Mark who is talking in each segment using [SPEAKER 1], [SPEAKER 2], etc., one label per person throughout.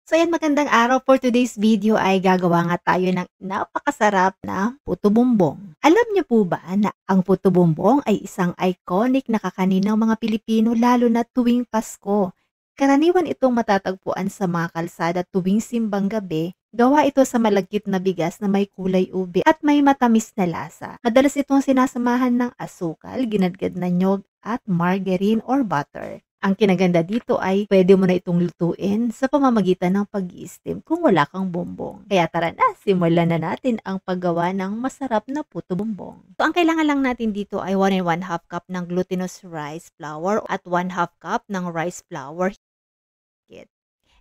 [SPEAKER 1] So ayan, magandang araw. For today's video ay gagawa nga tayo ng napakasarap na puto bumbong. Alam niyo po ba na ang puto bumbong ay isang iconic na kakanin ng mga Pilipino lalo na tuwing Pasko? Karaniwan itong matatagpuan sa mga kalsada tuwing simbang gabi. Gawa ito sa malagkit na bigas na may kulay ube at may matamis na lasa. Madalas itong sinasamahan ng asukal, ginadgad na nyog at margarine or butter. Ang kinaganda dito ay pwede mo na itong lutuin sa pamamagitan ng pag-i-steam kung wala kang bumbong. Kaya tara na, simulan na natin ang paggawa ng masarap na puto bumbong. So ang kailangan lang natin dito ay 1 and 1/2 cup ng glutinous rice flour at 1/2 cup ng rice flour kit.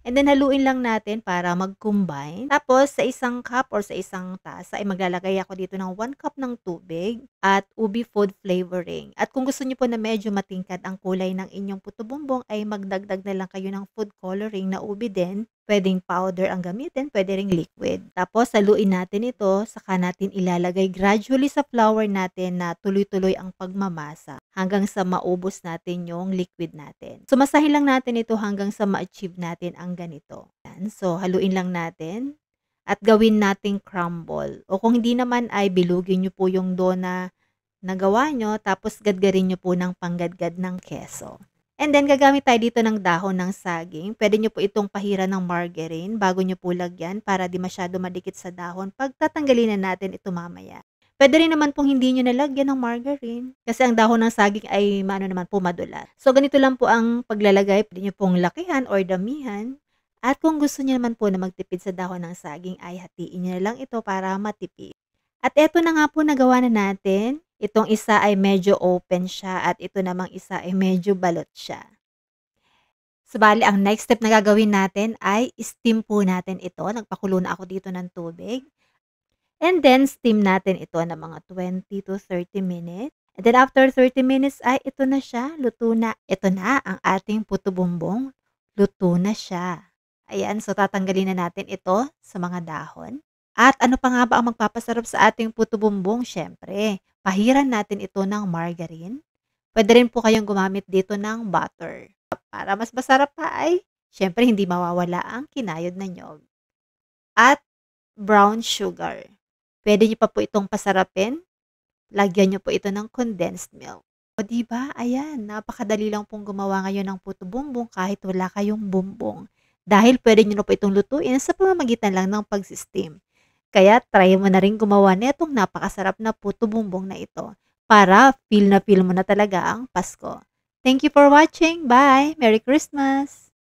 [SPEAKER 1] And then haluin lang natin para mag-combine. Tapos sa isang cup or sa isang tasa ay maglalagay ako dito ng 1 cup ng tubig at ubi food flavoring. At kung gusto niyo po na medyo matingkad ang kulay ng inyong puto bumbong ay magdagdag na lang kayo ng food coloring na ubi din. Pwedeng powder ang gamitin, pwede ring liquid. Tapos haluin natin ito, saka natin ilalagay gradually sa flour natin na tuloy-tuloy ang pagmamasa hanggang sa maubos natin yung liquid natin. So masahin lang natin ito hanggang sa ma-achieve natin ang ganito. Yan. So haluin lang natin at gawin nating crumble. O kung hindi naman ay bilugin nyo po yung dough na nagawa nyo tapos gadgarin nyo po ng panggadgad ng keso. And then, gagamit tayo dito ng dahon ng saging. Pwede nyo po itong pahiran ng margarine bago nyo po lagyan para di masyado madikit sa dahon. Pagtatanggalin na natin ito mamaya. Pwede rin naman pong hindi nyo nalagyan ng margarine kasi ang dahon ng saging ay maano naman po madulas. So, ganito lang po ang paglalagay. Pwede nyo pong lakihan or damihan. At kung gusto nyo naman po na magtipid sa dahon ng saging ay hatiin nyo na lang ito para matipid. At eto na nga po nagawa na natin. Itong isa ay medyo open siya at ito namang isa ay medyo balot siya. So, bali, ang next step na gagawin natin ay steam po natin ito. Nagpakulo na ako dito ng tubig. And then, steam natin ito ng mga 20 to 30 minutes. And then, after 30 minutes ay ito na siya. Luto na. Ito na ang ating puto bumbong. Luto na siya. Ayan, so tatanggalin na natin ito sa mga dahon. At ano pa nga ba ang magpapasarap sa ating puto bumbong? Siyempre, pahiran natin ito ng margarine. Pwede rin po kayong gumamit dito ng butter. Para mas masarap pa ay, siyempre hindi mawawala ang kinayod na nyog. At brown sugar. Pwede nyo pa po itong pasarapin. Lagyan nyo po ito ng condensed milk. O diba? Ayan, napakadali lang pong gumawa ngayon ng puto bumbong kahit wala kayong bumbong. Dahil pwede nyo na po itong lutuin sa pamamagitan lang ng pag-steam. Kaya try mo na rin gumawa nitong napakasarap na puto bumbong na ito para feel na feel mo na talaga ang Pasko. Thank you for watching. Bye! Merry Christmas!